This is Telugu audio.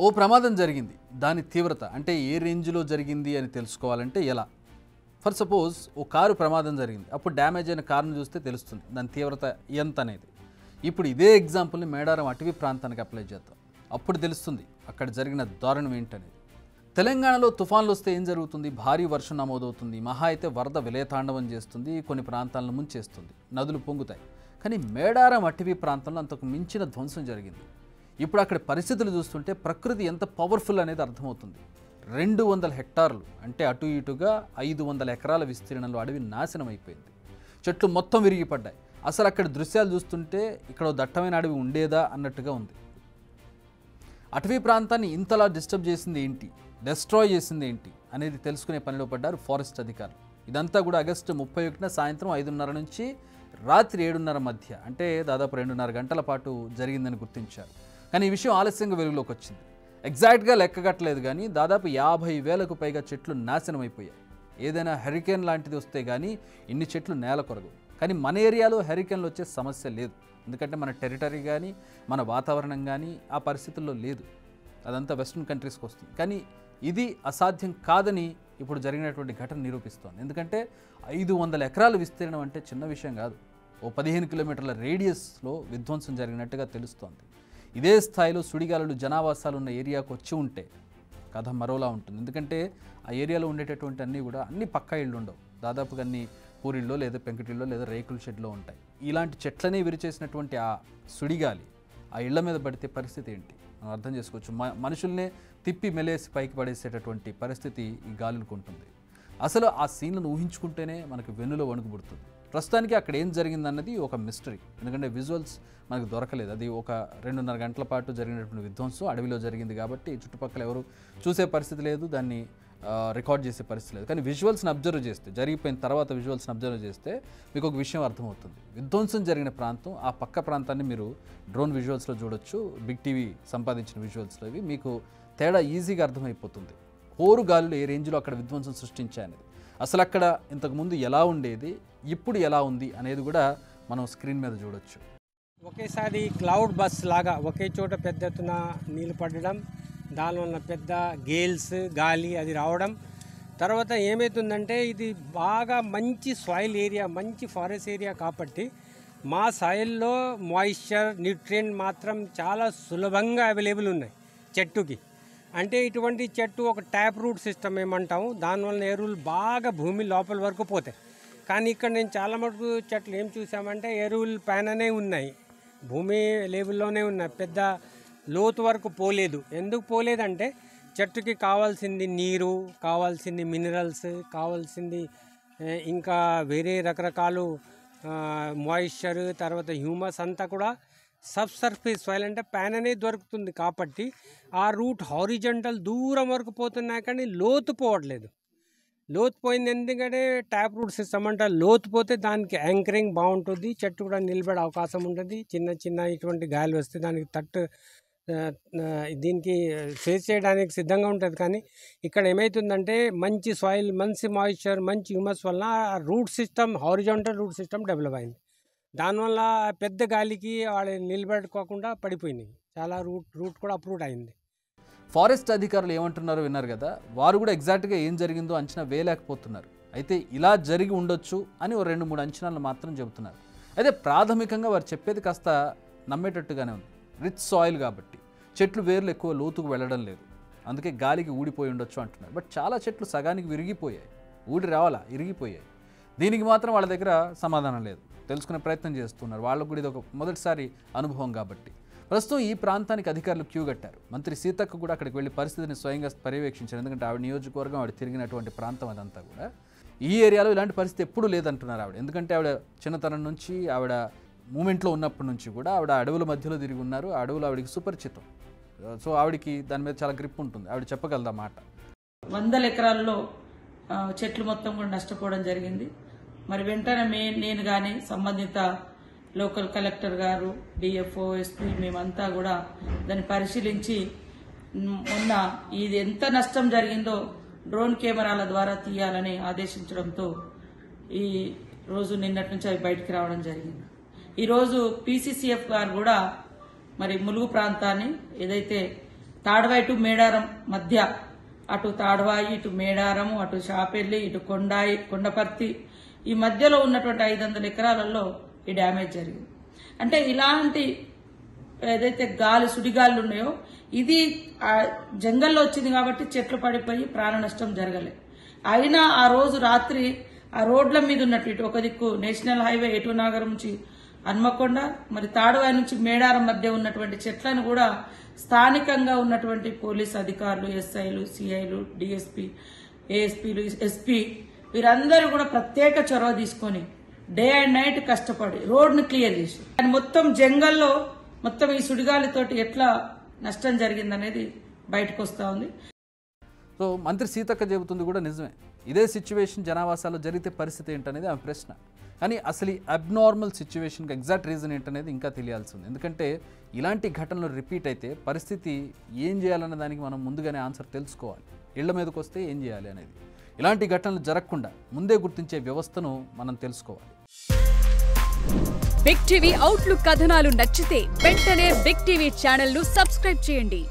ఓ ప్రమాదం జరిగింది. దాని తీవ్రత అంటే ఏ రేంజ్లో జరిగింది అని తెలుసుకోవాలంటే ఎలా? ఫర్ సపోజ్ ఓ కారు ప్రమాదం జరిగింది. అప్పుడు డ్యామేజ్ అయిన కారును చూస్తే తెలుస్తుంది దాని తీవ్రత ఎంత అనేది. ఇప్పుడు ఇదే ఎగ్జాంపుల్ని మేడారం అటవీ ప్రాంతానికి అప్లై చేద్దాం. అప్పుడు తెలుస్తుంది అక్కడ జరిగిన దారుణం ఏంటనేది. తెలంగాణలో తుఫాన్లు వస్తే ఏం జరుగుతుంది? భారీ వర్షం నమోదవుతుంది. మహా అయితే వరద విలయతాండవం చేస్తుంది. కొన్ని ప్రాంతాలను ముంచేస్తుంది. నదులు పొంగుతాయి. కానీ మేడారం అటవీ ప్రాంతంలో అంతకు మించిన ధ్వంసం జరిగింది. ఇప్పుడు అక్కడ పరిస్థితులు చూస్తుంటే ప్రకృతి ఎంత పవర్ఫుల్ అనేది అర్థమవుతుంది. 200 హెక్టార్లు అంటే అటు ఇటుగా 500 ఎకరాల విస్తీర్ణంలో అడవి నాశనం అయిపోయింది. చెట్లు మొత్తం విరిగిపడ్డాయి. అసలు అక్కడ దృశ్యాలు చూస్తుంటే ఇక్కడ దట్టమైన అడవి ఉండేదా అన్నట్టుగా ఉంది. అటవీ ప్రాంతాన్ని ఇంతలా డిస్టర్బ్ చేసింది ఏంటి, డెస్ట్రాయ్ చేసింది ఏంటి అనేది తెలుసుకునే పనిలో పడ్డారు ఫారెస్ట్ అధికారులు. ఇదంతా కూడా ఆగస్టు 31న సాయంత్రం 5:30 నుంచి రాత్రి 7:30 మధ్య అంటే దాదాపు 2.5 గంటల పాటు జరిగిందని గుర్తించారు. కానీ ఈ విషయం ఆలస్యంగా వెలుగులోకి వచ్చింది. ఎగ్జాక్ట్గా లెక్కగట్టలేదు కానీ దాదాపు 50,000కు పైగా చెట్లు నాశనం అయిపోయాయి. ఏదైనా హరికేన్ లాంటిది వస్తే కానీ ఇన్ని చెట్లు నేల కొరగవు. కానీ మన ఏరియాలో హరికేన్లు వచ్చే సమస్య లేదు. ఎందుకంటే మన టెరిటరీ కానీ మన వాతావరణం కానీ ఆ పరిస్థితుల్లో లేదు. అదంతా వెస్ట్రన్ కంట్రీస్కి వస్తుంది. కానీ ఇది అసాధ్యం కాదని ఇప్పుడు జరిగినటువంటి ఘటన నిరూపిస్తోంది. ఎందుకంటే 500 ఎకరాల విస్తీర్ణం అంటే చిన్న విషయం కాదు. ఓ 15 కిలోమీటర్ల రేడియస్లో విధ్వంసం జరిగినట్టుగా తెలుస్తోంది. ఇదే స్థాయిలో సుడిగాలులు జనావాసాలు ఉన్న ఏరియాకు వచ్చి ఉంటే కథ మరోలా ఉంటుంది. ఎందుకంటే ఆ ఏరియాలో ఉండేటటువంటి అన్ని పక్కా ఇళ్ళు ఉండవు. దాదాపుగా అన్ని పూరిల్లో లేదా పెంకుటిల్లో లేదా రేకుల షెడ్లో ఉంటాయి. ఇలాంటి చెట్లనే విరిచేసినటువంటి ఆ సుడిగాలి ఆ ఇళ్ల మీద పడితే పరిస్థితి ఏంటి మనం అర్థం చేసుకోవచ్చు. మనుషుల్నే తిప్పి మెలేసి పైకి పడేసేటటువంటి పరిస్థితి ఈ గాలులకు ఉంటుంది. అసలు ఆ సీన్లను ఊహించుకుంటేనే మనకు వెన్నులో వణుకు పుడుతుంది. ప్రస్తుతానికి అక్కడ ఏం జరిగిందన్నది ఒక మిస్టరీ. ఎందుకంటే విజువల్స్ మనకు దొరకలేదు. అది ఒక 2.5 గంటల పాటు జరిగినటువంటి విధ్వంసం అడవిలో జరిగింది కాబట్టి చుట్టుపక్కల ఎవరు చూసే పరిస్థితి లేదు, దాన్ని రికార్డ్ చేసే పరిస్థితి లేదు. కానీ విజువల్స్ని అబ్జర్వ్ చేస్తే, జరిగిపోయిన తర్వాత విజువల్స్ని అబ్జర్వ్ చేస్తే మీకు ఒక విషయం అర్థమవుతుంది. విధ్వంసం జరిగిన ప్రాంతం ఆ పక్క ప్రాంతాన్ని మీరు డ్రోన్ విజువల్స్లో చూడొచ్చు. బిగ్ టీవీ సంపాదించిన విజువల్స్లో ఇవి మీకు తేడా ఈజీగా అర్థమైపోతుంది. హోరు గాలులు ఏ రేంజ్లో అక్కడ విధ్వంసం సృష్టించాయనేది. అసలు అక్కడ ఇంతకుముందు ఎలా ఉండేది, ఇప్పుడు ఎలా ఉంది అనేది కూడా మనం స్క్రీన్ మీద చూడొచ్చు. ఒకేసారి క్లౌడ్ బస్ లాగా ఒకే చోట పెద్ద ఎత్తున నీళ్ళు పడడం, దానివల్ల పెద్ద గేల్స్ గాలి అది రావడం. తర్వాత ఏమవుతుందంటే ఇది బాగా మంచి సాయిల్ ఏరియా, మంచి ఫారెస్ట్ ఏరియా కాబట్టి మా సాయిల్లో మాయిశ్చర్ న్యూట్రియంట్ మాత్రం చాలా సులభంగా అవైలబుల్ ఉన్నాయి చెట్టుకి. అంటే ఇటువంటి చెట్టు ఒక ట్యాప్ రూట్ సిస్టమ్ ఏమంటాము, దానివల్ల ఎరువులు బాగా భూమి లోపల వరకు పోతాయి. కానీ ఇక్కడ నేను చాలా మటుకు చెట్లు ఏం చూసామంటే ఎరువులు పైననే ఉన్నాయి, భూమి లెవెల్లోనే ఉన్నాయి, పెద్ద లోతు వరకు పోలేదు. ఎందుకు పోలేదంటే చెట్టుకి కావాల్సింది నీరు, కావాల్సింది మినరల్స్, కావాల్సింది ఇంకా వేరే రకరకాలు మాయిశ్చర్, తర్వాత హ్యూమస్ అంతా కూడా సబ్ సర్ఫేస్ సాయిల్ అంటే పైననే దొరుకుతుంది కాబట్టి ఆ రూట్ హారిజంటల్ దూరం వరకు పోతున్నాయి కానీ లోతు పోవట్లేదు. లోతు పోయింది ఎందుకంటే ట్యాప్ రూట్ సిస్టమ్ అంటే లోతు పోతే దానికి యాంకరింగ్ బాగుంటుంది, చెట్టు కూడా నిలబడే అవకాశం ఉంటుంది. చిన్న ఇటువంటి గాలి వస్తే దానికి దీనికి ఫేస్ చేయడానికి సిద్ధంగా ఉంటుంది. కానీ ఇక్కడ ఏమవుతుందంటే మంచి సాయిల్, మంచి మాయిశ్చర్, మంచి హ్యూమస్ వల్ల root system horizontal root system develop అయింది. దానివల్ల పెద్ద గాలికి వాళ్ళు నిలబెట్టుకోకుండా పడిపోయినాయి. చాలా రూట్ కూడా అప్రూట్ అయింది. ఫారెస్ట్ అధికారులు ఏమంటున్నారో విన్నారు కదా. వారు కూడా ఎగ్జాక్ట్గా ఏం జరిగిందో అంచనా వేయలేకపోతున్నారు. అయితే ఇలా జరిగి ఉండొచ్చు అని 2-3 అంచనాలు మాత్రం చెబుతున్నారు. అయితే ప్రాథమికంగా వారు చెప్పేది కాస్త నమ్మేటట్టుగానే ఉంది. రిచ్ సాయిల్ కాబట్టి చెట్లు వేర్లు ఎక్కువ లోతుకు వెళ్ళడం లేదు, అందుకే గాలికి ఊడిపోయి ఉండొచ్చు అంటున్నారు. బట్ చాలా చెట్లు సగానికి విరిగిపోయాయి, ఊడి రావాలా ఇరిగిపోయాయి. దీనికి మాత్రం వాళ్ళ దగ్గర సమాధానం లేదు. తెలుసుకునే ప్రయత్నం చేస్తున్నారు. వాళ్ళకు కూడా ఇది ఒక మొదటిసారి అనుభవం కాబట్టి. ప్రస్తుతం ఈ ప్రాంతానికి అధికారులు క్యూ కట్టారు. మంత్రి సీతక్క కూడా అక్కడికి వెళ్ళి పరిస్థితిని స్వయంగా పర్యవేక్షించారు. ఎందుకంటే ఆవిడ నియోజకవర్గం, ఆవిడ తిరిగినటువంటి ప్రాంతం అదంతా కూడా. ఈ ఏరియాలో ఇలాంటి పరిస్థితి ఎప్పుడూ లేదంటున్నారు ఆవిడ. ఎందుకంటే ఆవిడ చిన్నతనం నుంచి, ఆవిడ మూమెంట్లో ఉన్నప్పటి నుంచి కూడా ఆవిడ అడవుల మధ్యలో తిరిగి ఉన్నారు. ఆ అడవులు ఆవిడకి సుపరిచితం. సో ఆవిడకి దాని మీద చాలా గ్రిప్ ఉంటుంది. ఆవిడ చెప్పగలదా మాట. 100 ఎకరాల్లో చెట్లు మొత్తం కూడా నష్టపోవడం జరిగింది. మరి వెంటనే నేను కానీ సంబంధిత లోకల్ కలెక్టర్ గారు, డిఎఫ్ఓ, ఎస్పీ మేమంతా కూడా దాన్ని పరిశీలించి మొన్న ఇది ఎంత నష్టం జరిగిందో డ్రోన్ కెమెరాల ద్వారా తీయాలని ఆదేశించడంతో ఈ రోజు నిన్నటి నుంచి అవి బయటికి రావడం జరిగింది. ఈరోజు పీసీసీఎఫ్ గారు కూడా మరి ములుగు ప్రాంతాన్ని ఏదైతే తాడ్వాయి టు మేడారం మధ్య, అటు తాడ్వాయి, ఇటు మేడారము, అటు షాపెల్లి, ఇటు కొండపర్తి, ఈ మధ్యలో ఉన్నటువంటి 500 ఎకరాలలో ఈ డ్యామేజ్ జరిగింది. అంటే ఇలాంటి ఏదైతే సుడిగాలు ఉన్నాయో ఇది జంగల్లో వచ్చింది కాబట్టి చెట్లు పడిపోయి ప్రాణ నష్టం జరగలేదు. అయినా ఆ రోజు రాత్రి ఆ రోడ్ల మీద ఉన్నట్టు ఇటు ఒక దిక్కు నేషనల్ హైవే ఎటునాగరం నుంచి హన్మకొండ, మరి తాడువాయి నుంచి మేడారం మధ్య ఉన్నటువంటి చెట్లను కూడా స్థానికంగా ఉన్నటువంటి పోలీస్ అధికారులు, ఎస్ఐలు, సిఐలు, డిఎస్పీ, ఏఎస్పీలు, ఎస్పీ వీరందరూ కూడా ప్రత్యేక చొరవ తీసుకొని డే అండ్ నైట్ కష్టపడి రోడ్ను క్లియర్ చేసి మొత్తం జంగల్లో మొత్తం ఈ సుడిగాలితోటి ఎట్లా నష్టం జరిగిందనేది బయటకు వస్తూ ఉంది. సో మంత్రి సీతక్క చెబుతుంది కూడా నిజమే. ఇదే సిచ్యువేషన్ జనావాసాల్లో జరిగితే పరిస్థితి ఏంటనేది ఆమె ప్రశ్న. కానీ అసలు ఈ అబ్నార్మల్ సిచ్యువేషన్కి ఎగ్జాక్ట్ రీజన్ ఏంటనేది ఇంకా తెలియాల్సి ఉంది. ఎందుకంటే ఇలాంటి ఘటనలు రిపీట్ అయితే పరిస్థితి ఏం చేయాలనే దానికి మనం ముందుగానే ఆన్సర్ తెలుసుకోవాలి. ఇళ్ల మీదకి వస్తే ఏం చేయాలి అనేది. ఇలాంటి ఘటనలు జరగకుండా ముందే గుర్తించే వ్యవస్థను మనం తెలుసుకోవాలి. బిగ్ టీవీ అవుట్లుక్ కథనాలు నచ్చితే వెంటనే బిగ్ టీవీ ఛానల్ ను సబ్స్క్రైబ్ చేయండి.